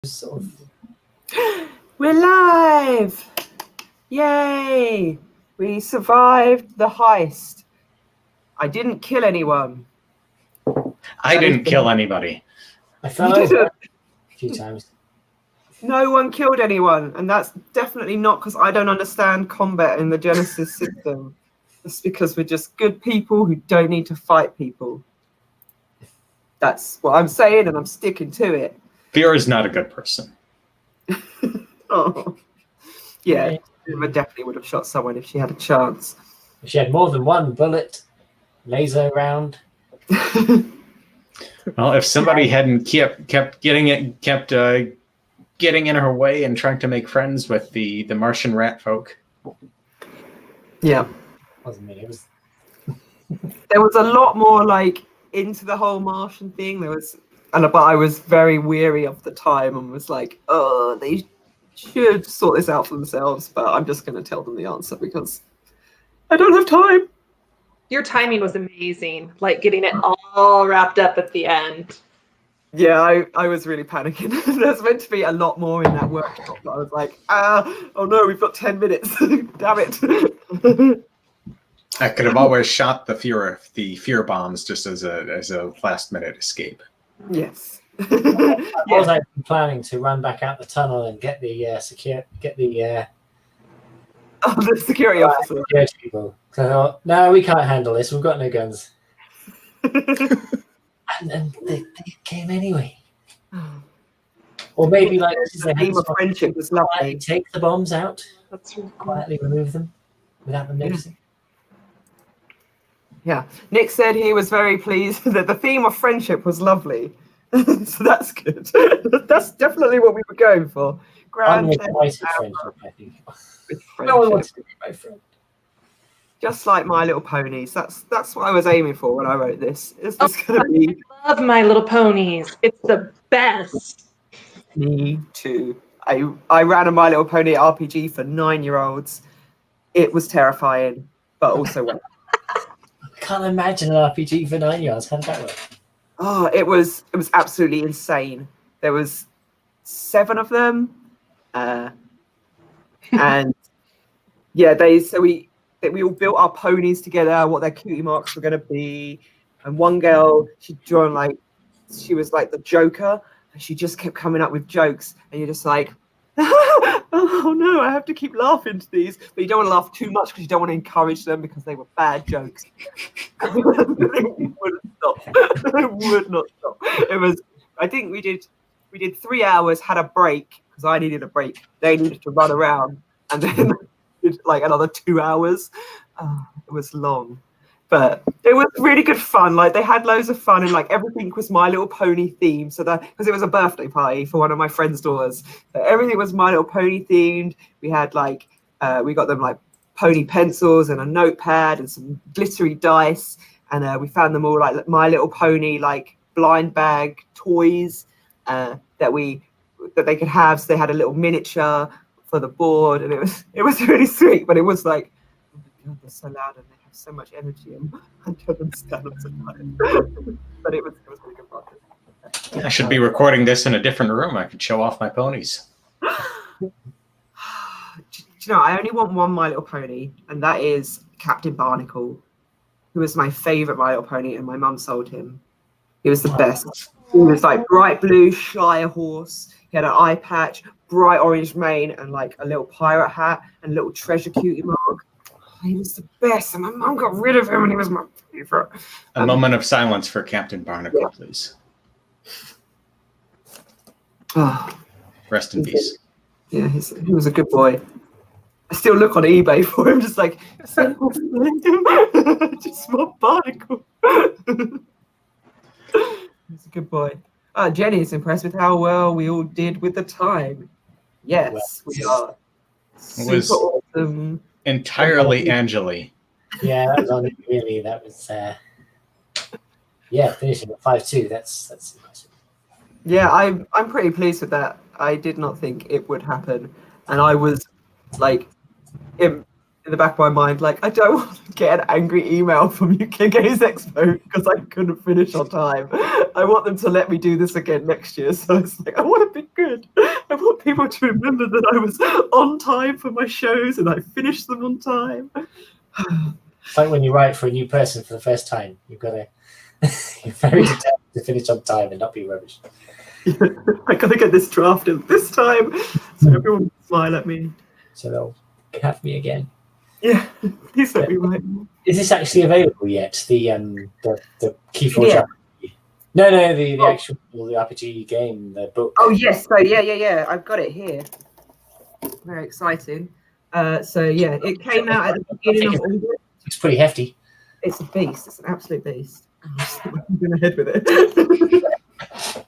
sort of... We're live! Yay! We survived the heist. I didn't kill anyone. I didn't kill anybody. I fell over a few times. No one killed anyone, and that's definitely not because I don't understand combat in the Genesis system. It's because we're just good people who don't need to fight people. That's what I'm saying, and I'm sticking to it. Vera is not a good person. Oh. Yeah, Emma definitely would have shot someone if she had a chance. If she had more than one bullet, laser round. Well, if somebody hadn't kept getting in her way and trying to make friends with the Martian rat folk. Yeah. Wasn't me. It was. There was a lot more like into the whole Martian thing. But I was very weary of the time and was like, oh, they should sort this out for themselves. But I'm just going to tell them the answer because I don't have time. Your timing was amazing, like getting it all wrapped up at the end. Yeah, I was really panicking. There's meant to be a lot more in that workshop, but I was like, oh no, we've got 10 minutes. Damn it. I could have always shot the fear bombs just as a last minute escape. Yes. I was actually planning to run back out the tunnel and get the the security officer. security people. So I thought, no, we can't handle this. We've got no guns. and they came anyway. Or maybe like the theme of friendship was lovely. Take the bombs out. That's really cool. Quietly remove them without them noticing. Yeah. Nick said he was very pleased that the theme of friendship was lovely. So that's good. That's definitely what we were going for. Unrequited friendship, I think. No one wants to be my friend. Just like My Little Ponies. That's what I was aiming for when I wrote this. Is this going to be... I love My Little Ponies. It's the best. Me too. I ran a My Little Pony RPG for 9-year-olds. It was terrifying, but also well. I can't imagine an RPG for 9-year-olds. How did that work? Oh, it was absolutely insane. There was 7 of them, and yeah, we all built our ponies together, what their cutie marks were going to be, and one girl she'd drawn she was like the Joker, and she just kept coming up with jokes, and you're just like, oh no, I have to keep laughing to these, but you don't want to laugh too much because you don't want to encourage them because they were bad jokes. It wouldn't stop. It would not stop. It was. I think we did 3 hours, had a break because I needed a break. They needed to run around, and then did like another 2 hours. It was long, but it was really good fun. Like they had loads of fun, and like everything was My Little Pony themed. So that because it was a birthday party for one of my friend's daughters, so everything was My Little Pony themed. We had we got them like pony pencils and a notepad and some glittery dice, and we found them all like My Little Pony like blind bag toys that they could have. So they had a little miniature for the board, and it was really sweet. But it was like, oh my god, they're so loud and they have so much energy, and I don't understand them sometimes. But it was really good fun. I should be recording this in a different room. I could show off my ponies. Do you know, I only want one My Little Pony, and that is Captain Barnacle, who was my favourite My Little Pony, and my mum sold him. He was the best. He was like bright blue Shire horse. He had an eye patch, bright orange mane, and like a little pirate hat and a little treasure cutie mark. He was the best, and my mum got rid of him, and he was my favourite. A moment of silence for Captain Barnacle, yeah. Please. Oh, Rest in peace. Yeah, he was a good boy. I still look on eBay for him, just like, just small Barnacle. He's a good boy. Jenny is impressed with how well we all did with the time. Yes, we are. It was awesome. Entirely Anjuli. Yeah, that was only really. That was finishing at 5-2. That's impressive. Yeah, I'm pretty pleased with that. I did not think it would happen, and I was like, in the back of my mind, like, I don't want to get an angry email from UK Games Expo because I couldn't finish on time. I want them to let me do this again next year. So it's like, I want to be good. I want people to remember that I was on time for my shows and I finished them on time. It's like when you write for a new person for the first time. You've got to you're very determined to finish on time and not be rubbish. I got to get this drafted this time so everyone can smile at me. So they'll have me again. Yeah, please let me write more. Is this actually available yet? The Keyforge Yeah. RPG? No, the actual the RPG game, the book. Oh yes, so yeah. I've got it here. Very exciting. So yeah, it came out at the beginning of August. It's pretty hefty. It's a beast. It's an absolute beast. I'm just going ahead with it.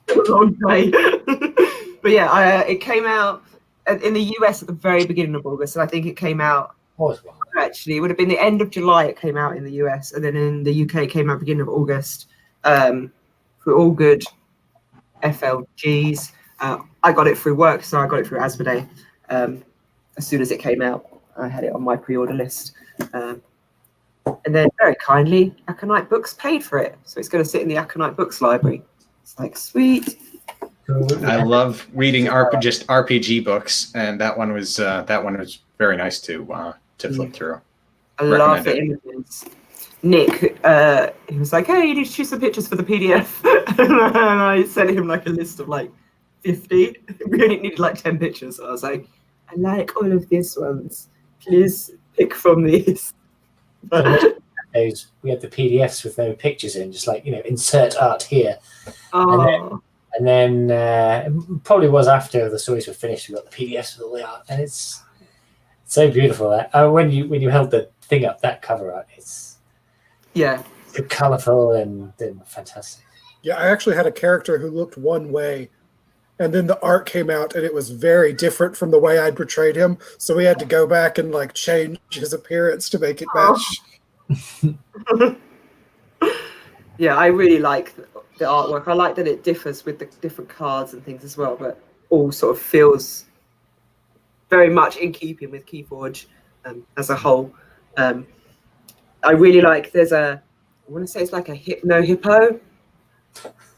It was a long day. But yeah, it came out in the US at the very beginning of August, and I think it came out. Actually, it would have been the end of July. It came out in the US, and then in the UK, it came out beginning of August. For all good FLGs, I got it through work, so I got it through Asmodee. As soon as it came out, I had it on my pre-order list. And then very kindly, Aconite Books paid for it, so it's going to sit in the Aconite Books library. It's like, sweet. I love reading just RPG books, and that one was very nice to flip through. I love the images. Nick, he was like, "Hey, you need to choose some pictures for the PDF," and I sent him like a list of like 50. We only needed like 10 pictures. So I was like, "I like all of these ones. Please pick from these." We had the PDFs with no pictures in, just like, insert art here. Oh. And then it probably was after the stories were finished, we got the PDFs with all the art, and it's so beautiful. That when you held the thing up, that cover art, it's colourful and fantastic. Yeah, I actually had a character who looked one way, and then the art came out, and it was very different from the way I'd portrayed him. So we had to go back and like change his appearance to make it match. Yeah, I really like the artwork. I like that it differs with the different cards and things as well, but all sort of feels very much in keeping with Keyforge as a whole. I really like, I want to say it's like a hypno hippo.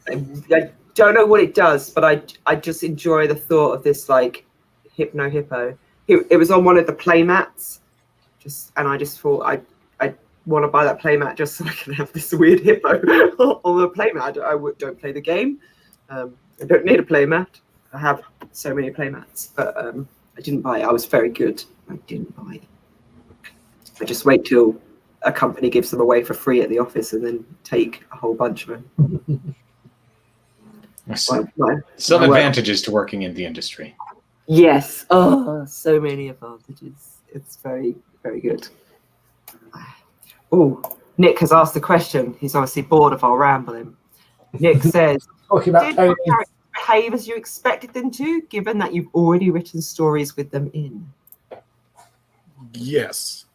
I don't know what it does, but I just enjoy the thought of this like hypno hippo. It was on one of the playmats, and I just thought I want to buy that playmat just so I can have this weird hippo on the playmat. I don't play the game. I don't need a playmat. I have so many playmats, but I didn't buy it. I was very good. I didn't buy it. I just wait till a company gives them away for free at the office and then take a whole bunch of them. Some advantages to working in the industry. Yes. Oh, so many advantages. It's very, very good. Oh, Nick has asked the question. He's obviously bored of our rambling. Nick says, Talking about did your characters behave as you expected them to, given that you've already written stories with them in? Yes.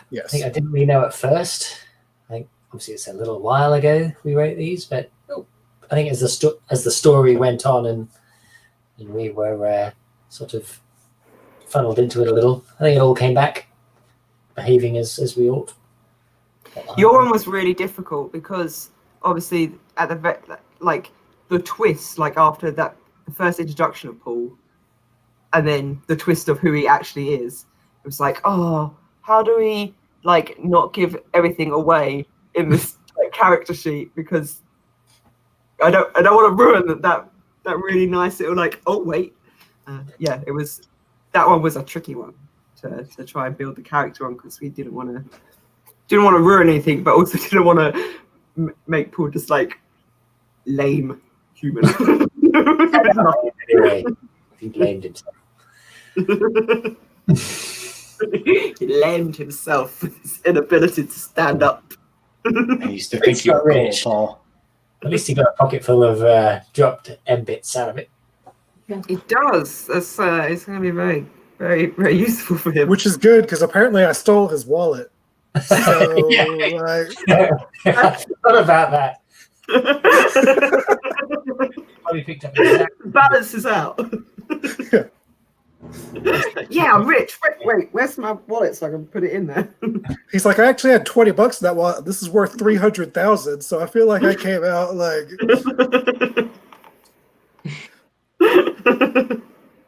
Yes. I think I didn't really know at first. I think obviously it's a little while ago we wrote these, but I think as the story went on and we were sort of funneled into it a little, I think it all came back behaving as we ought. Your one was really difficult because obviously at the twist, like after that, the first introduction of Paul, and then the twist of who he actually is, it was like, oh, how do we like not give everything away in this like, character sheet, because I don't want to ruin that really nice little like, oh wait, yeah, it was, that one was a tricky one to try and build the character on, because we didn't want to ruin anything, but also didn't want to make Paul just like lame human. Anyway, he blamed himself. He lamed himself with his inability to stand up. I used to think you were cool, Paul. At least he got a pocket full of dropped M-bits out of it. It does. That's it's going to be very, very, very useful for him. Which is good, because apparently I stole his wallet. So, I thought about that. Probably picked up balances out. Yeah, I'm rich. Wait, where's my wallet so I can put it in there? He's like, I actually had 20 bucks in that wallet. This is worth 300,000. So I feel like I came out like.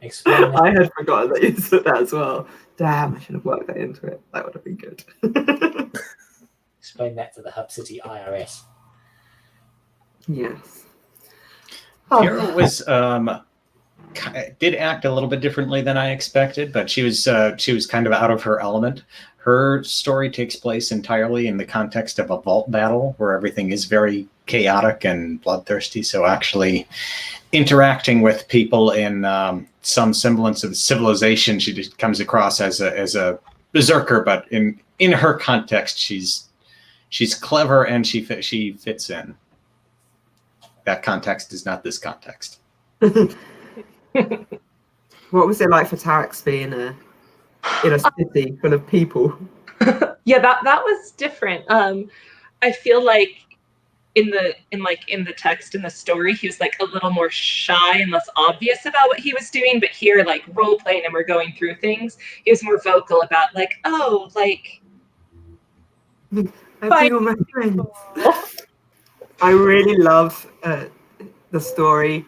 Explain that. I had forgotten that you said that as well. Damn, I should have worked that into it. That would have been good. Explain that to the Hub City IRS. Yes. Kira was did act a little bit differently than I expected, but she was kind of out of her element. Her story takes place entirely in the context of a vault battle where everything is very chaotic and bloodthirsty. So actually interacting with people in some semblance of civilization, she just comes across as a berserker, but in her context, she's clever and she fits in. That context is not this context. What was it like for Tarek to be in a city full of people? Yeah, that was different. I feel like in the text in the story, he was like a little more shy and less obvious about what he was doing. But here, like role playing and we're going through things, he was more vocal about like, oh, like I bring all my friends. I really love the story.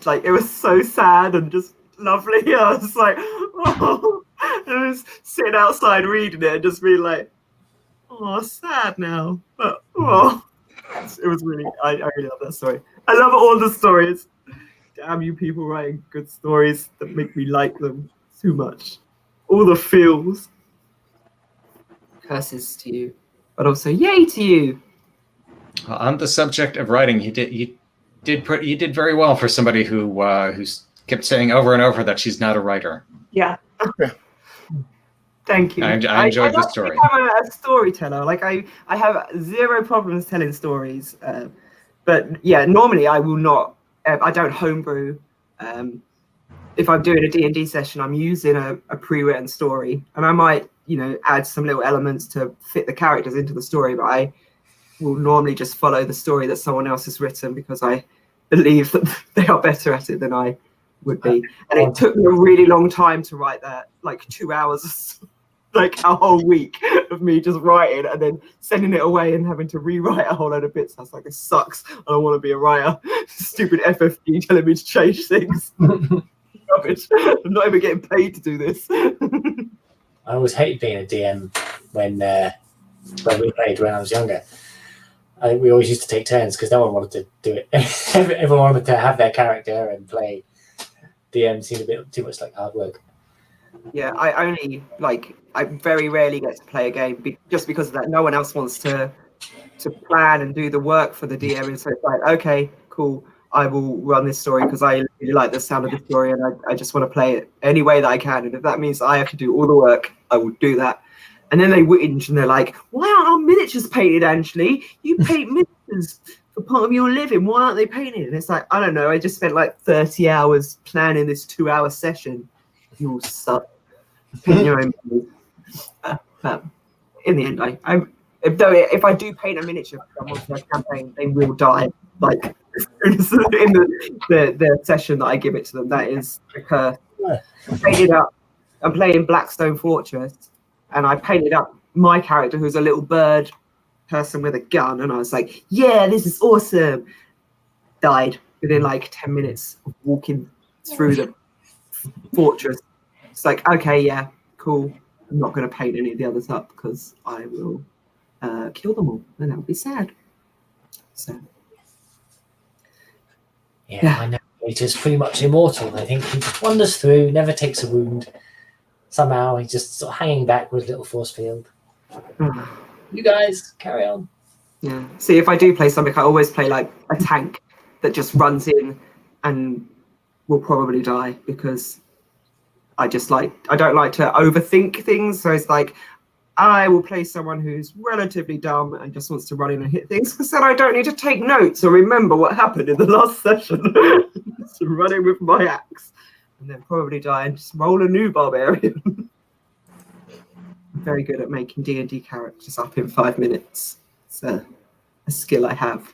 Like it was so sad and just lovely. I was like, oh, I was sitting outside reading it and just being like, oh, sad now. But oh, it was really. I really love that story. I love all the stories. Damn you, people writing good stories that make me like them too much. All the feels. Curses to you, but also yay to you. On the subject of writing, you did very well for somebody who kept saying over and over that she's not a writer. yeah. Thank you. I enjoyed the story. I'm a storyteller. Like I have zero problems telling stories. But yeah, normally I will not. I don't homebrew. If I'm doing a D&D session, I'm using a pre-written story, and I might, add some little elements to fit the characters into the story. But I will normally just follow the story that someone else has written because I believe that they are better at it than I would be. And it took me a really long time to write that, like 2 hours, like a whole week of me just writing and then sending it away and having to rewrite a whole load of bits. I was like, it sucks. I don't want to be a writer. Stupid FFG telling me to change things. Rubbish. I'm not even getting paid to do this. I always hated being a DM when we played when I was younger. I think we always used to take turns because no one wanted to do it. Everyone wanted to have their character and play. DM seemed a bit too much like hard work. Yeah, I very rarely get to play a game just because of that. No one else wants to plan and do the work for the DM. And so it's like, okay, cool. I will run this story because I really like the sound of the story and I just want to play it any way that I can. And if that means I have to do all the work, I will do that. And then they whinge and they're like, why aren't our miniatures painted, Anjuli? You paint miniatures for part of your living. Why aren't they painted? And it's like, I don't know. I just spent like 30 hours planning this 2-hour session. You all suck. Paint your own miniatures. But in the end, if I do paint a miniature for someone for a campaign, they will die. Like in the session that I give it to them, that is the curse. Painted up. I'm playing Blackstone Fortress, and I painted up my character, who's a little bird person with a gun, and I was like, "Yeah, this is awesome." Died within like 10 minutes of walking through the fortress. It's like, okay, yeah, cool. I'm not going to paint any of the others up because I will kill them all, and that would be sad. So. Yeah, I know. He's just pretty much immortal. I think he just wanders through, never takes a wound. Somehow he's just sort of hanging back with a little force field. You guys, carry on. Yeah. See, if I do play something, I always play like a tank that just runs in and will probably die because I don't like to overthink things. So it's like, I will play someone who's relatively dumb and just wants to run in and hit things because then I don't need to take notes or remember what happened in the last session. Just run in with my axe and then probably die and just roll a new barbarian. I'm very good at making D&D characters up in 5 minutes. It's a skill I have.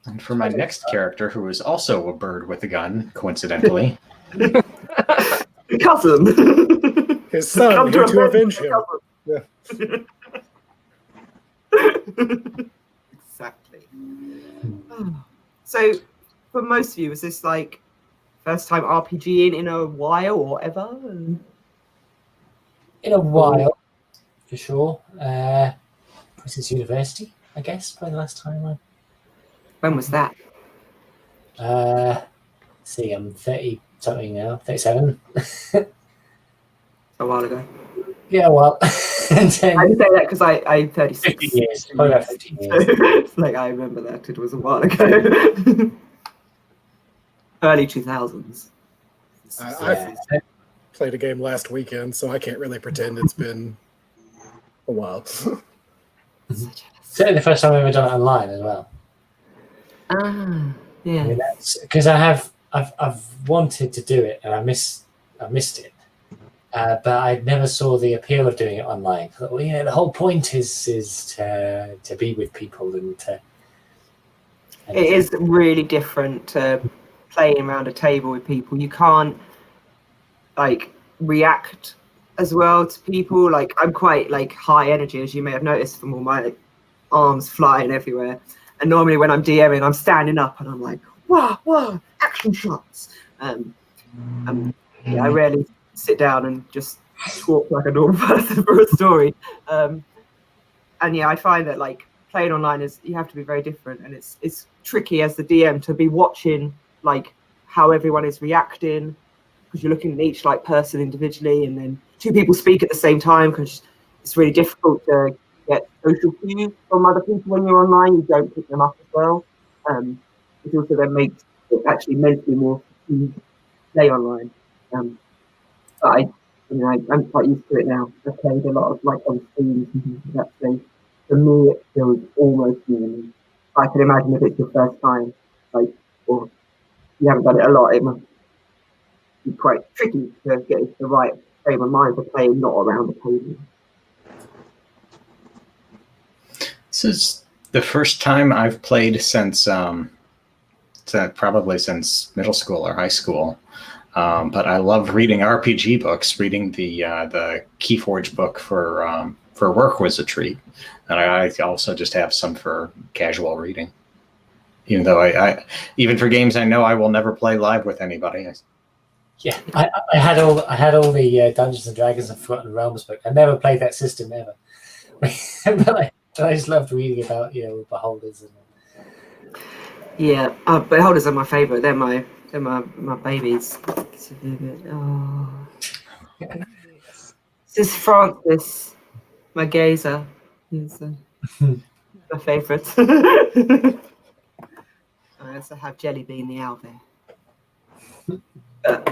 And for my next character, who is also a bird with a gun, coincidentally, Cousin. His son, Come here to avenge his him. cousin. Yeah. Exactly. So, for most of you, is this like first time RPG in a while or ever? In a while, for sure. Since university, I guess, probably the last time When was that? see, I'm 30 something now, 37. A while ago. Yeah, well, and then I didn't say that because I'm 36. 15 years, probably about 15 years. It's like, I remember that. It was a while ago. Early 2000s. I played a game last weekend, so I can't really pretend it's been a while. Certainly the first time I've ever done it online as well. Yeah. I mean, that's because I've wanted to do it and I missed it, but I never saw the appeal of doing it online. I thought, well, the whole point is to be with people and to. It is really different to playing around a table with people. You can't like react as well to people. Like I'm quite like high energy, as you may have noticed from all my arms flying everywhere. And normally when I'm DMing, I'm standing up and I'm like, wow, action shots. Yeah, I rarely sit down and just talk like a normal person for a story. And yeah, I find that like playing online is you have to be very different, and it's tricky as the DM to be watching like how everyone is reacting, because you're looking at each like person individually, and then two people speak at the same time because it's really difficult to get social cues from other people when you're online. You don't pick them up as well. It also then makes it actually mentally more to play online. But I'm quite used to it now. I've played a lot of like on streams and things like that. So for me, it feels almost normal. I can imagine if it's your first time, like, or you haven't done it a lot, it must be quite tricky to get into the right frame of mind for playing not around the table. This is the first time I've played since probably since middle school or high school. But I love reading RPG books. Reading the Keyforge book for work was a treat, and I also just have some for casual reading. Even though I even for games I know I will never play live with anybody. Yeah, I had all the Dungeons and Dragons and Forgotten Realms book. I never played that system ever, but I just loved reading about beholders and. Yeah, beholders are my favourite. They're my babies. Oh. This is Francis, my gazer. He's my favourite. I also have Jelly Bean the owl there.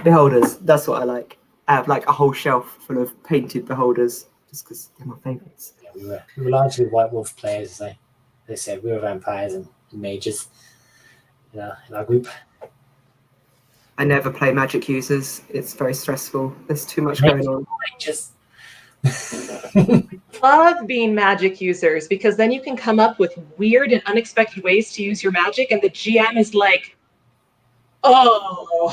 Beholders, that's what I like. I have like a whole shelf full of painted beholders just because they're my favourites. Yeah, we were largely White Wolf players. They said we were vampires and mages. In our group. I never play magic users. It's very stressful. There's too much going on. Love being magic users, because then you can come up with weird and unexpected ways to use your magic, and the GM is like, oh.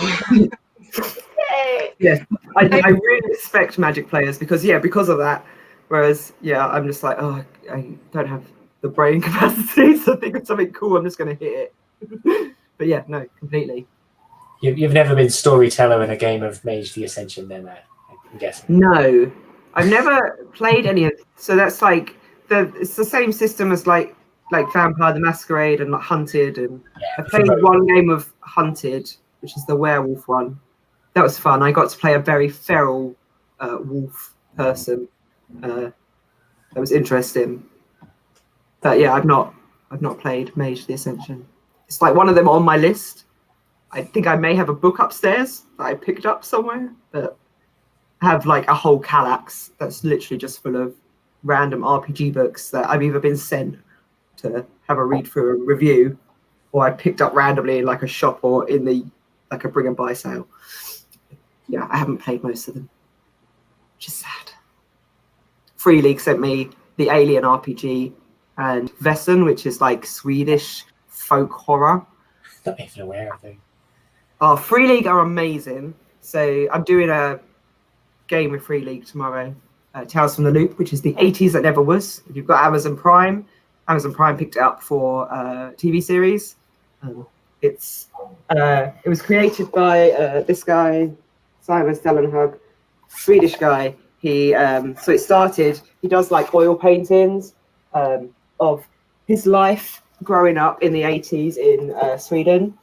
Yeah, I really respect magic players because of that. Whereas, I'm just like, oh, I don't have the brain capacity to think of something cool. I'm just going to hit it. But yeah, no, completely. You've never been storyteller in a game of Mage the Ascension, then? I'm guessing. No, I've never played any of. So that's like it's the same system as like Vampire the Masquerade and like Hunted, and I played one game of Hunted, which is the werewolf one. That was fun. I got to play a very feral wolf person. That was interesting. But yeah, I've not played Mage the Ascension. It's like one of them on my list. I think I may have a book upstairs that I picked up somewhere, but I have like a whole Kallax that's literally just full of random RPG books that I've either been sent to have a read through and review, or I picked up randomly in like a shop or in the like a bring and buy sale. Yeah, I haven't played most of them, which is sad. Free League sent me the Alien RPG and Vessen, which is like Swedish folk horror. Not even aware of them. Oh, Free League are amazing. So I'm doing a game with Free League tomorrow. Tales from the Loop, which is the 80s that never was. If you've got Amazon Prime picked it up for TV series. It was created by this guy, Simon Stellenhag, Swedish guy. He does like oil paintings of his life growing up in the 80s in Sweden.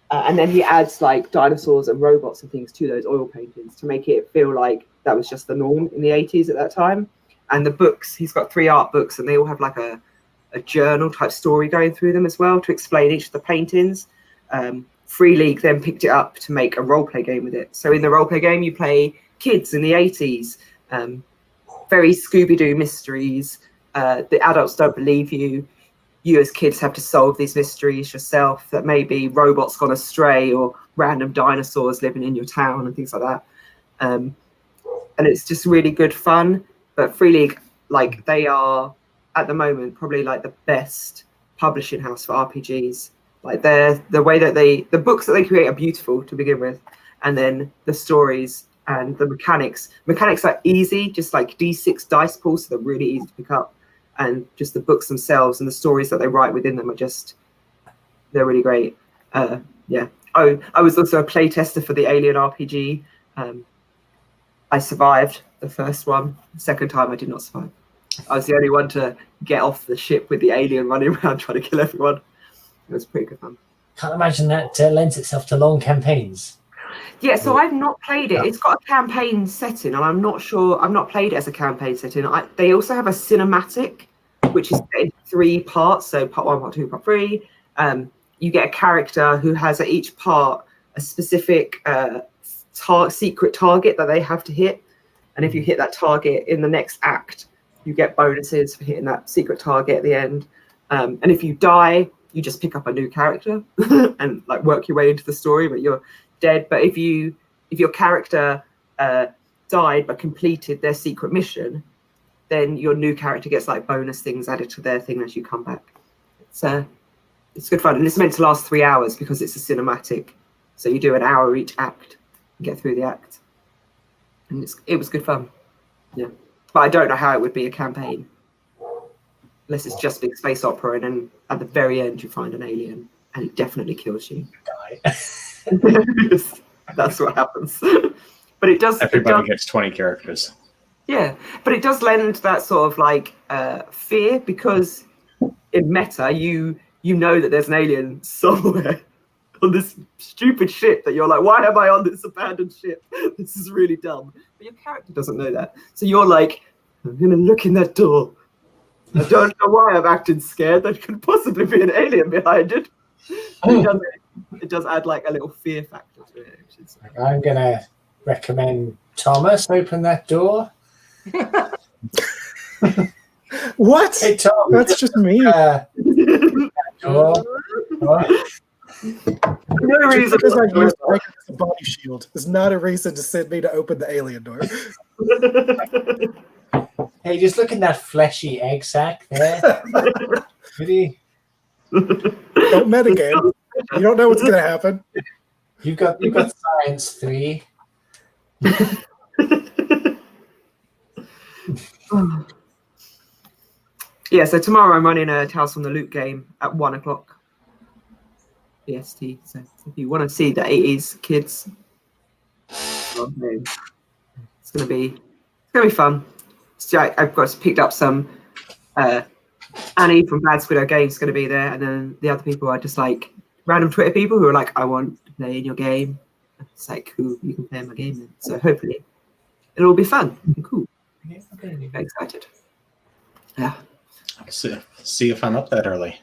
And then he adds like dinosaurs and robots and things to those oil paintings to make it feel like that was just the norm in the 80s at that time. And the books, he's got 3 art books, and they all have like a journal type story going through them as well to explain each of the paintings. Free League then picked it up to make a roleplay game with it. So in the roleplay game, you play kids in the 80s, very Scooby-Doo mysteries. The adults don't believe you. You as kids have to solve these mysteries yourself, that maybe robots gone astray or random dinosaurs living in your town and things like that. And it's just really good fun. But Free League, like, they are at the moment probably like the best publishing house for RPGs. Like the way that the books that they create are beautiful to begin with, and then the stories and the mechanics are easy, just like D6 dice pools, so they're really easy to pick up. And just the books themselves and the stories that they write within them they're really great. Yeah. Oh, I was also a play tester for the Alien RPG. I survived the first one. The second time I did not survive. I was the only one to get off the ship with the alien running around trying to kill everyone. It was pretty good fun. Can't imagine that lends itself to long campaigns. Yeah, so I've not played it. It's got a campaign setting, and I'm not sure. I've not played it as a campaign setting. They also have a cinematic, which is in 3 parts. So part 1, part 2, part 3. You get a character who has at each part a specific secret target that they have to hit, and if you hit that target in the next act, you get bonuses for hitting that secret target at the end. And if you die, you just pick up a new character and like work your way into the story, but you're dead. But if your character died but completed their secret mission, then your new character gets like bonus things added to their thing as you come back. It's good fun, and it's meant to last 3 hours because it's a cinematic. So you do an hour each act and get through the act, and it was good fun. Yeah, but I don't know how it would be a campaign unless it's just big space opera, and then at the very end you find an alien and it definitely kills you. Die. That's what happens. But it does. Everybody gets 20 characters. Yeah, but it does lend that sort of like fear, because in meta you know that there's an alien somewhere on this stupid ship that you're like, why am I on this abandoned ship? This is really dumb. But your character doesn't know that. So you're like, I'm going to look in that door. I don't know why I'm acting scared. There could possibly be an alien behind it. It does add like a little fear factor to it. I'm going to recommend Thomas open that door. What? Hey, Tom. That's just me. Door. No reason. Because I used like a body shield is not a reason to send me to open the alien door. Hey, just look in that fleshy egg sack there. Really? Don't metagame. You don't know what's going to happen. You've got science 3. Yeah, so tomorrow I'm running a Tales from the Loop game at 1 o'clock BST. So if you want to see the 80s kids, it's gonna be fun. So I've got picked up some Annie from Bad Squiddo Games is going to be there, and then the other people are just like random Twitter people who are like, I want to play in your game. It's like, cool, you can play in my game then. So hopefully it'll all be fun and cool. Very excited. Yeah. See if I'm up that early.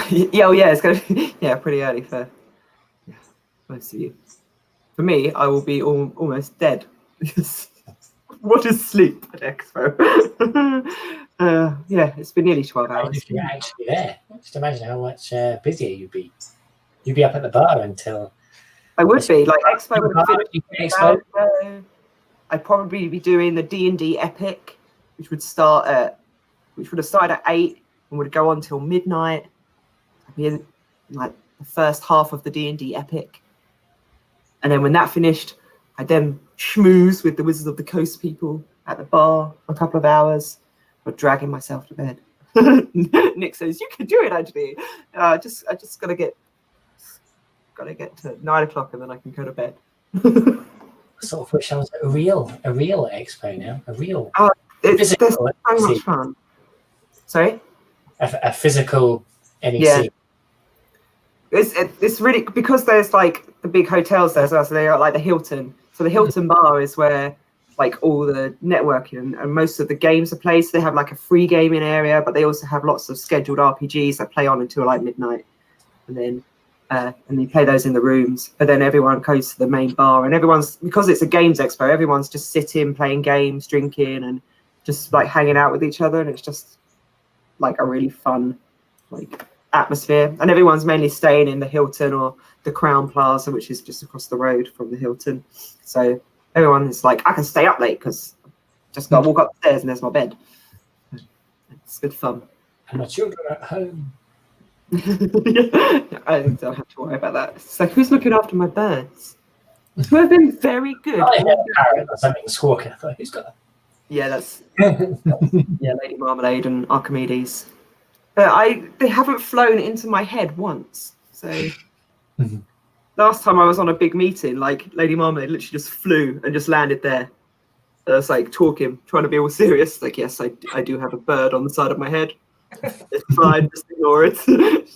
Yeah, it's gonna be pretty early for most of you. For me, I will be almost dead. What is sleep at Expo? It's been nearly 12 hours. If you're actually there, just imagine how much busier you'd be. You'd be up at the bar until. I would be like Expo would have Expo. I'd probably be doing the D&D Epic, which would have started at 8 and would go on till midnight. I'd be in like the first half of the D&D Epic, and then when that finished, I then schmooze with the Wizards of the Coast people at the bar for a couple of hours, or dragging myself to bed. Nick says, "You can do it, Anjuli." I just gotta get to 9 o'clock and then I can go to bed. I sort of wish I was at a real expo now. A real There's so NEC. much fun. Sorry? A physical NEC. Yeah. It's really, because there's like the big hotels there as well, so they are like the Hilton. So the Hilton bar is where like all the networking and most of the games are played. So they have like a free gaming area, but they also have lots of scheduled RPGs that play on until like midnight. And then and they play those in the rooms. But then everyone goes to the main bar, and everyone's, because it's a games expo, everyone's just sitting, playing games, drinking, and just like hanging out with each other. And it's just like a really fun like atmosphere. And everyone's mainly staying in the Hilton or the Crown Plaza, which is just across the road from the Hilton. So everyone is like, I can stay up late because just got to walk upstairs and there's my bed. It's good fun. And my children are at home. I don't have to worry about that. It's like, who's looking after my birds? Who have been very good. I had a parrot or something squawking. I thought, who's got Yeah, that's Lady Marmalade and Archimedes. But they haven't flown into my head once. So last time I was on a big meeting, like Lady Marmalade literally just flew and just landed there. I was like talking, trying to be all serious. Like, yes, I do have a bird on the side of my head. It's fine, just ignore it.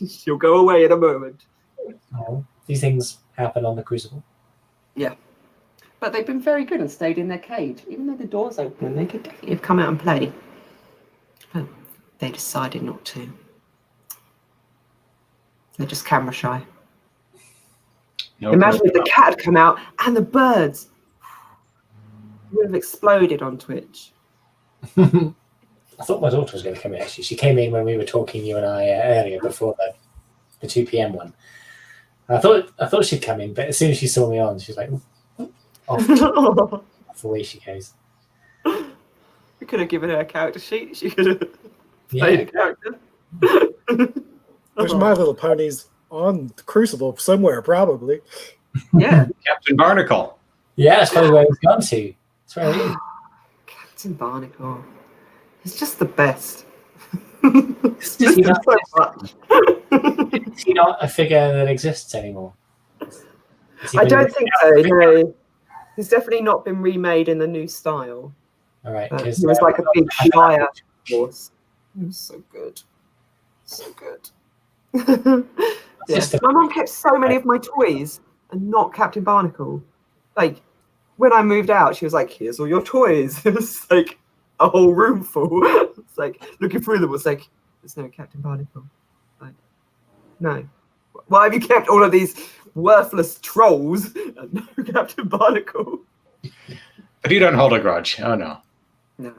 She'll go away in a moment. Oh, these things happen on the Crucible. Yeah. But they've been very good and stayed in their cage. Even though the door's open, they could definitely have come out and play. But they decided not to. They're just camera shy. No, Imagine if the cat had come out and the birds would have exploded on Twitch. I thought my daughter was going to come in, actually. She came in when we were talking, you and I, earlier before the 2 p.m. one. I thought she'd come in, but as soon as she saw me on, she was like, off away she goes. We could have given her a character sheet. She could have played a character. There's My Little Ponies on the Crucible somewhere, probably. Yeah. Captain Barnacle. Yeah, that's probably where he's gone to. That's where he is. Captain Barnacle. He's just the best. Is he not a figure that exists anymore? I don't think so, no. He's definitely not been remade in the new style. All right. He was like a big Shire horse. He was so good. So good. Yeah. My mum kept so many of my toys and not Captain Barnacle. Like, when I moved out, she was like, here's all your toys. It was like a whole room full. It's like, looking through them, was like, there's no Captain Barnacle. Like, no. Why have you kept all of these worthless trolls and no Captain Barnacle? But you don't hold a grudge. Oh, no. No.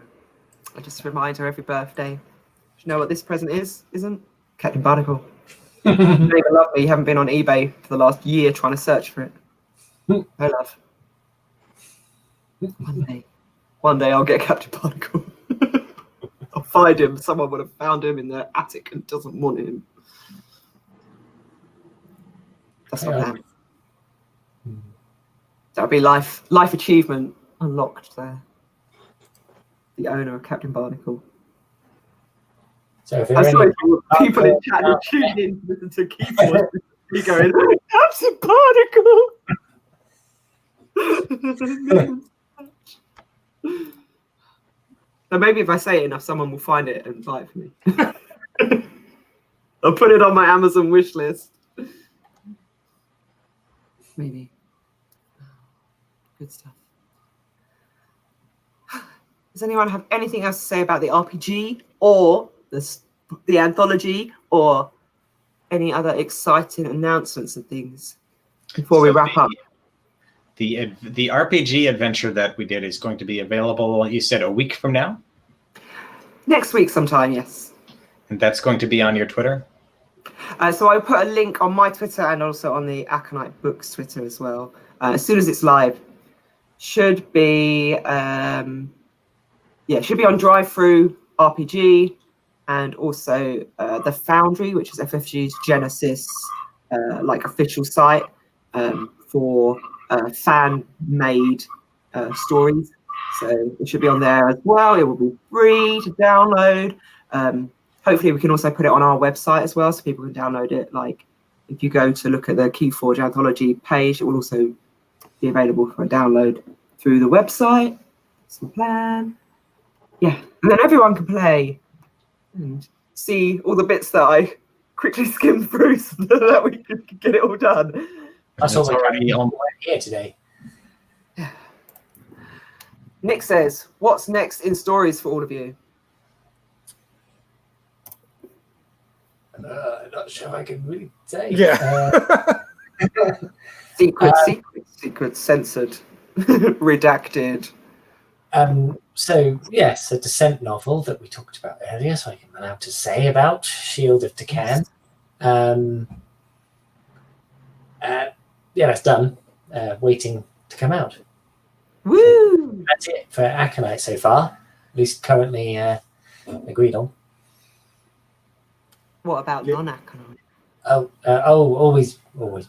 I just remind her every birthday. Do you know what this present is? Isn't? Captain Barnacle. You don't even love me. You haven't been on eBay for the last year trying to search for it. No love. One day I'll get Captain Barnacle. I'll find him. Someone would have found him in their attic and doesn't want him. That's my plan. That'll be life achievement unlocked there. The owner of Captain Barnacle. So if I saw people in chat who tuned in to listen to Keyforge me going, Captain Barnacle! So maybe if I say it enough, someone will find it and buy it for me. I'll put it on my Amazon wish list. Maybe. Good stuff. Does anyone have anything else to say about the RPG or the anthology or any other exciting announcements and things before we wrap up? The RPG adventure that we did is going to be available, you said, a week from now? Next week sometime, yes. And that's going to be on your Twitter? So I put a link on my Twitter and also on the Aconite Books Twitter as well. As soon as it's live. Should be on Drive-Thru RPG and also the Foundry, which is FFG's Genesis official site for fan-made stories. So it should be on there as well. It will be free to download. Hopefully we can also put it on our website as well, so people can download it. Like if you go to look at the Keyforge anthology page, it will also be available for a download through the website. That's the plan. Yeah, and then everyone can play and see all the bits that I quickly skimmed through so that we could get it all done. That's all already on here today. Nick says, what's next in stories for all of you? Not sure I can really say. Yeah. Secret, censored, redacted. So yes, a Descent novel that we talked about earlier, so I'm allowed to say about Shield of Tecan. Yeah, that's done. Waiting to come out. Woo! So that's it for Aconite so far, at least currently agreed on. What about non-Aconite? Always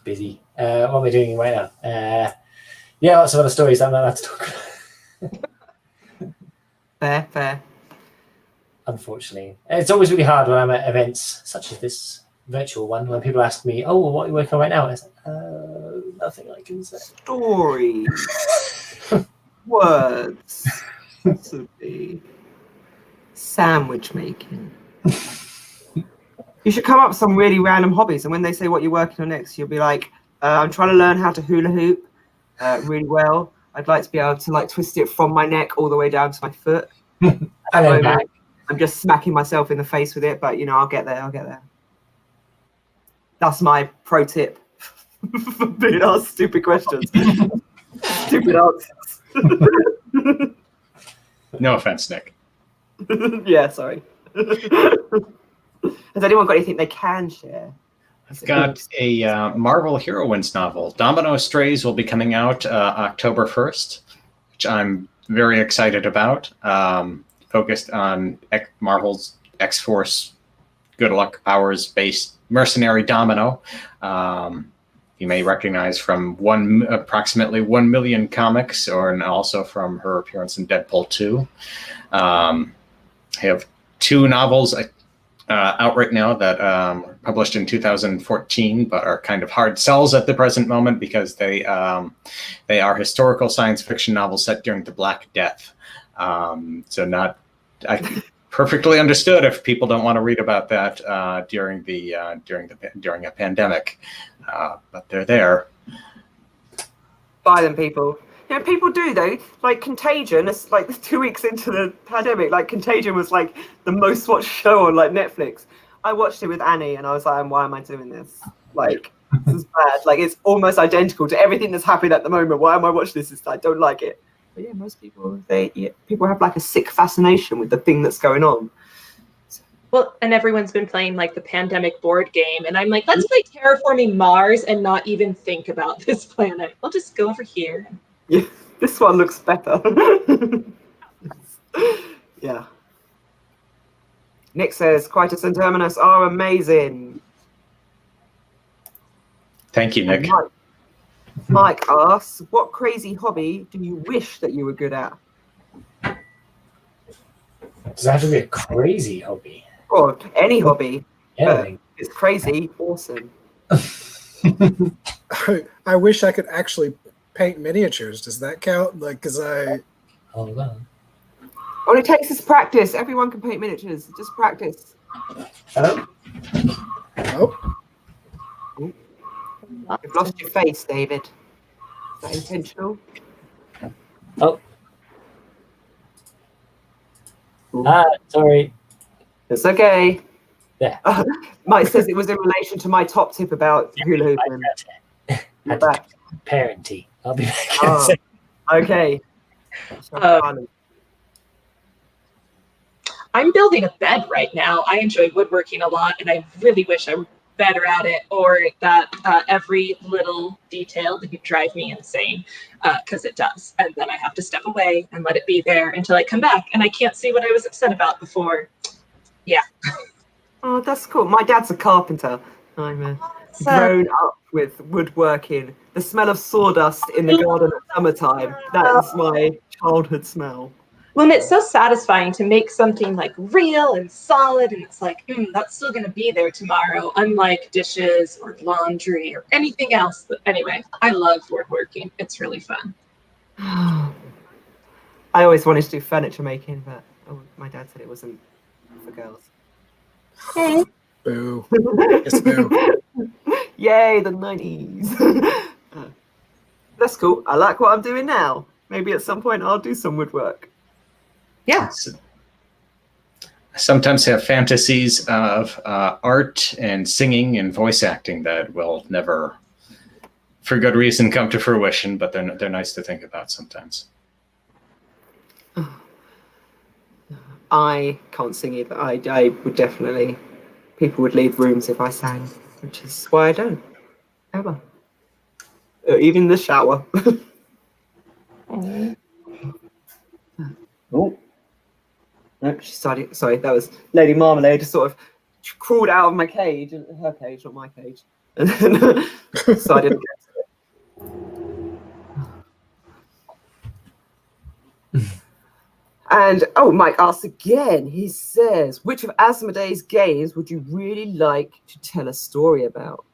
busy. What are we doing right now? Yeah, lots of other stories I'm not allowed to talk about. Fair. Unfortunately, it's always really hard when I'm at events such as this virtual one when people ask me, "Oh, what are you working on right now?" It's like, nothing I can say. Stories, words, recipe, sandwich making. You should come up with some really random hobbies, and when they say what you're working on next, you'll be like, "I'm trying to learn how to hula hoop really well. I'd like to be able to like twist it from my neck all the way down to my foot." I'm just smacking myself in the face with it, but you know, I'll get there. That's my pro tip for being asked stupid questions. Stupid answers. No offense, Nick. Yeah, sorry. Has anyone got anything they can share? I've got a Marvel Heroines novel. Domino Strays will be coming out October 1st, which I'm very excited about. Focused on Marvel's X-Force Good Luck Powers-based mercenary Domino. You may recognize from approximately 1 million comics, and also from her appearance in Deadpool 2. I have 2 novels out right now that were published in 2014, but are kind of hard sells at the present moment because they are historical science fiction novels set during the Black Death. I perfectly understood if people don't want to read about that during a pandemic, but they're there. Buy them, people. You know, people do though. Like Contagion, it's like 2 weeks into the pandemic. Like Contagion was like the most watched show on like Netflix. I watched it with Annie, and I was like, "Why am I doing this? Like, this is bad. Like, it's almost identical to everything that's happening at the moment. Why am I watching this? I don't like it." But yeah, most people people have like a sick fascination with the thing that's going on. Well, and everyone's been playing like the pandemic board game, and I'm like, let's play Terraforming Mars and not even think about this planet. We'll just go over here. Yeah, this one looks better. Yeah. Nick says, Quietus and Terminus are amazing. Thank you, Nick. Mike asks, what crazy hobby do you wish that you were good at? Does that have to be a crazy hobby? Or any hobby. Anything. It's crazy, awesome. I wish I could actually paint miniatures. Does that count? Like, because Hold on. All it takes is practice. Everyone can paint miniatures. Just practice. Hello? Oh, You've lost your face, David. Is that intentional? Oh. Sorry. It's okay. Yeah. Mike says it was in relation to my top tip about hula hooping. Had to parenting. I'll be back. Oh, okay. I'm building a bed right now. I enjoy woodworking a lot, and I really wish I were better at it, or that every little detail didn't drive me insane, because it does. And then I have to step away and let it be there until I come back, and I can't see what I was upset about before. Yeah. Oh, that's cool. My dad's a carpenter. I'm a grown-up with woodworking. The smell of sawdust in the garden at summertime. That is my childhood smell. Well, and it's so satisfying to make something like real and solid, and it's like, that's still going to be there tomorrow, unlike dishes or laundry or anything else. But anyway, I love woodworking. It's really fun. I always wanted to do furniture making, but my dad said it wasn't for girls. Boo. Yes, boo. Yay, the 90s. That's cool. I like what I'm doing now. Maybe at some point I'll do some woodwork. Yeah. I sometimes have fantasies of art and singing and voice acting that will never, for good reason, come to fruition, but they're nice to think about sometimes. I can't sing either. I would definitely, people would leave rooms if I sang, which is why I don't, ever. Even the shower. Oh. No, she started. Sorry, that was Lady Marmalade. Just sort of crawled out of my cage, her cage, not my cage, and then decided against it. And Mike asks again. He says, "Which of Asmodee's games would you really like to tell a story about?"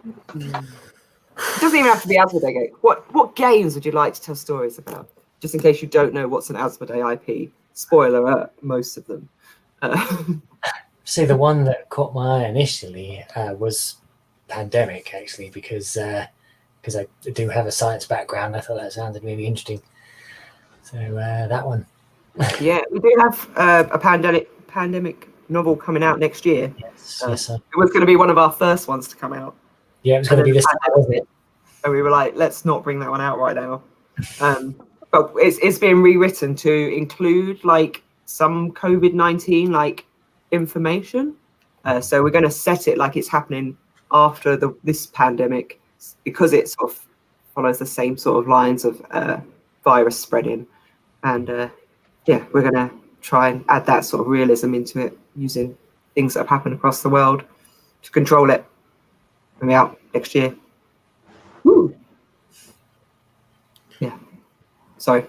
It doesn't even have to be Asmodee game. What games would you like to tell stories about? Just in case you don't know what's an Asmodee IP. Spoiler alert, most of them. See, the one that caught my eye initially was Pandemic, actually, because I do have a science background. I thought that sounded really interesting. So that one. Yeah, we do have a pandemic novel coming out next year. Yes, it was going to be one of our first ones to come out. Yeah, it was going to be this time, wasn't it? And we were like, let's not bring that one out right now. But it's been rewritten to include like some COVID-19 like information. So we're going to set it like it's happening after this pandemic, because it sort of follows the same sort of lines of virus spreading. And we're going to try and add that sort of realism into it using things that have happened across the world to control it. We'll be out next year. Woo! Yeah. Sorry.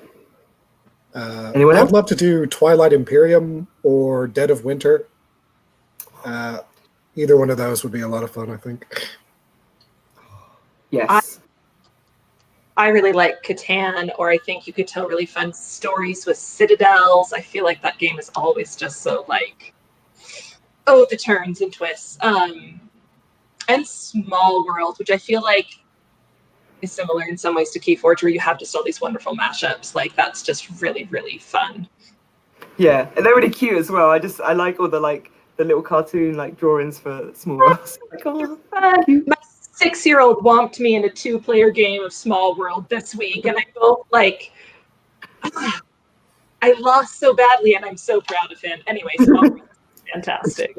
Anyone else? I'd love to do Twilight Imperium or Dead of Winter. Either one of those would be a lot of fun, I think. Yes. I really like Catan, or I think you could tell really fun stories with citadels. I feel like that game is always just so like, the turns and twists. And Small World, which I feel like is similar in some ways to Keyforge, where you have just all these wonderful mashups. Like that's just really, really fun. Yeah, and they're really cute as well. I like all the little cartoon like drawings for Small World. Like, my 6-year-old whomped me in a 2-player game of Small World this week, and I felt like I lost so badly, and I'm so proud of him. Anyway, Small World is fantastic.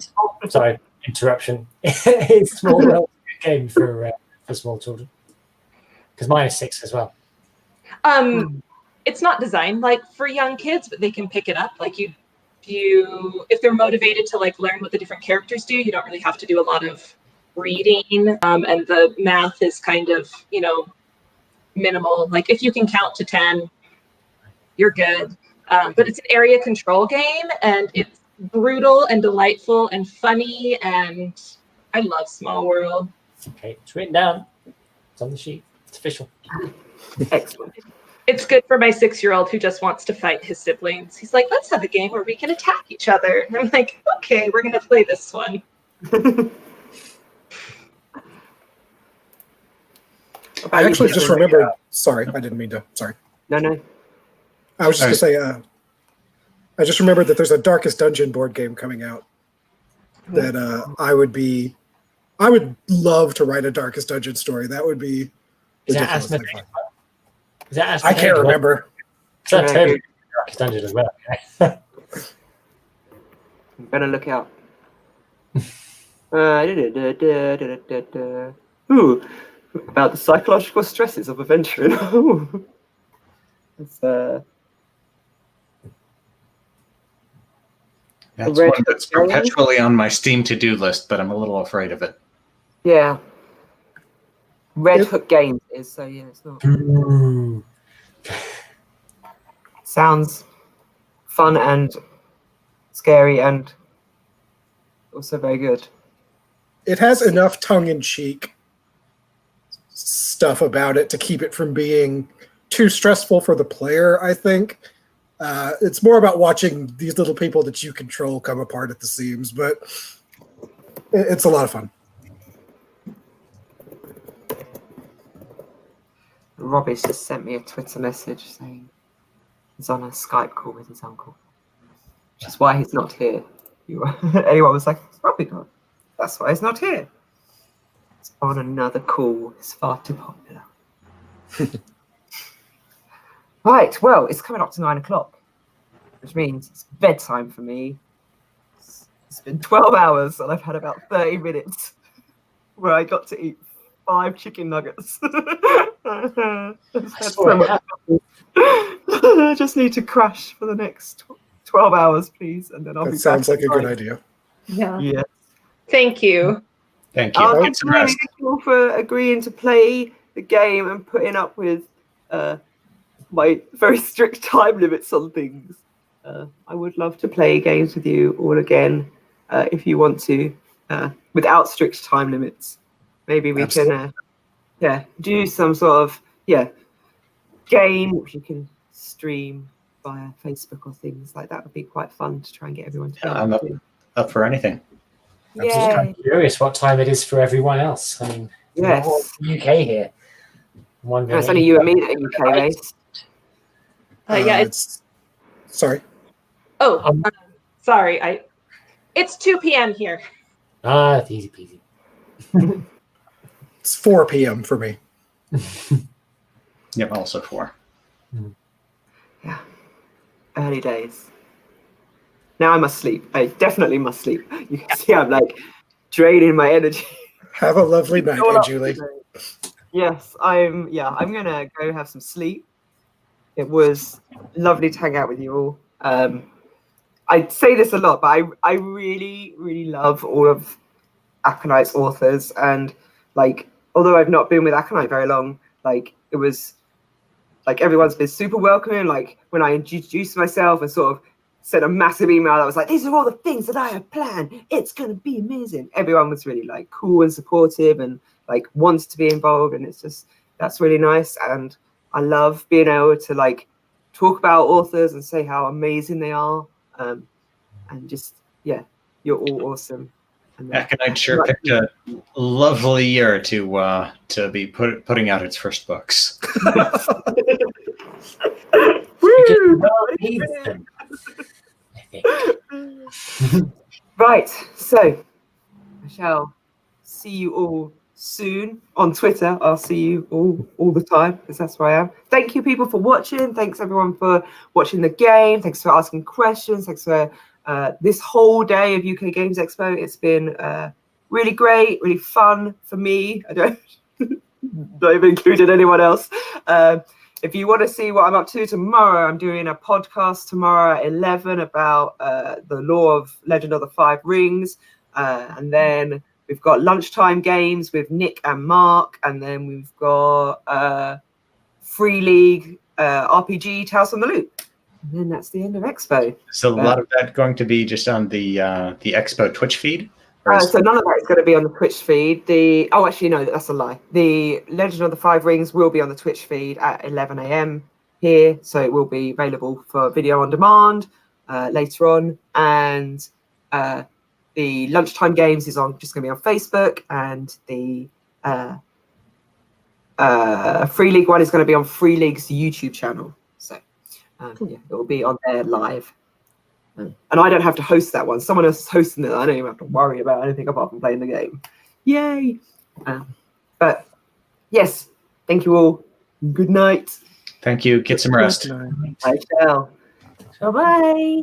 Sorry, interruption. It's Small World game for small children, because mine is 6 as well. It's not designed like for young kids, but they can pick it up. Like you if they're motivated to like learn what the different characters do, you don't really have to do a lot of reading, and the math is kind of minimal. Like if you can count to 10, you're good. But it's an area control game, and it's brutal and delightful and funny, and I love Small World. Okay, it's written down. It's on the sheet. It's official. Excellent. It's good for my 6-year-old who just wants to fight his siblings. He's like, let's have a game where we can attack each other. And I'm like, okay, we're going to play this one. I actually just remembered. Sorry, I didn't mean to. Sorry. No. I was just going to say, I just remembered that there's a Darkest Dungeon board game coming out that I would love to write a Darkest Dungeon story. That would be ridiculously fun. Is that I can't remember. So Darkest Dungeon as well. Better look out. Ooh, about the psychological stresses of adventuring. It's That's one that's perpetually on my Steam to-do list, but I'm a little afraid of it. Yeah. Red Hook Games is, so yeah, it's not. Sounds fun and scary and also very good. It has enough tongue-in-cheek stuff about it to keep it from being too stressful for the player, I think. It's more about watching these little people that you control come apart at the seams, but it's a lot of fun. Robbie's just sent me a Twitter message saying he's on a Skype call with his uncle, which is why he's not here. Anyone was like, it's Robbie gone. That's why he's not here. It's on another call. It's far too popular. Right, well, it's coming up to 9 o'clock, which means it's bedtime for me. It's been 12 hours and I've had about 30 minutes where I got to eat 5 chicken nuggets. I just need to crash for the next 12 hours, please, and then I'll be back. That sounds like a good idea. Yeah. Yeah. Thank you. Thank you. Oh, Get some thank rest. you all for agreeing to play the game and putting up with my very strict time limits on things. I would love to play games with you all again if you want to, without strict time limits. Maybe we can do some sort of game which you can stream via Facebook or things like that. Would be quite fun to try and get everyone to I'm up for anything. I'm just kind of curious what time it is for everyone else. I mean, we're all UK here. No, it's only you and me that are UK based. It's sorry. Oh, sorry. It's 2 p.m. here. It's easy peasy. It's 4 p.m. for me. Yep, also 4. Yeah, early days. Now I must sleep. I definitely must sleep. You can see I'm like draining my energy. Have a lovely night, Anjuli. Yes, I'm gonna go have some sleep. It was lovely to hang out with you all. I say this a lot, but I really, really love all of Aconite's authors, and like, although I've not been with Aconite very long, like it was like everyone's been super welcoming. Like when I introduced myself and sort of sent a massive email that was like, these are all the things that I have planned. It's gonna be amazing. Everyone was really like cool and supportive and like wants to be involved, and it's just that's really nice. And I love being able to like talk about authors and say how amazing they are, and just you're all awesome. Aconite sure picked a lovely year to be putting out its first books. Woo! Right, so I shall see you all soon on Twitter. I'll see you all the time because that's where I am. Thank you, people, for watching. Thanks, everyone, for watching the game. Thanks for asking questions. Thanks for this whole day of UK Games Expo. It's been really great, really fun for me. I don't even included anyone else. If you want to see what I'm up to tomorrow, I'm doing a podcast tomorrow at 11 about the lore of Legend of the Five Rings. And then we've got lunchtime games with Nick and Mark. And then we've got Free League RPG Tales from the Loop. And then that's the end of Expo. So a lot of that going to be just on the Expo Twitch feed? So none of that is going to be on the Twitch feed. Actually, no, that's a lie. The Legend of the Five Rings will be on the Twitch feed at 11 a.m. here. So it will be available for video on demand later on. And the lunchtime games is just going to be on Facebook. And the Free League one is going to be on Free League's YouTube channel. So it will be on there live. And I don't have to host that one. Someone else is hosting it. I don't even have to worry about anything apart from playing the game. Yay! But yes, thank you all. Good night. Thank you. Get some rest. I shall. Bye-bye.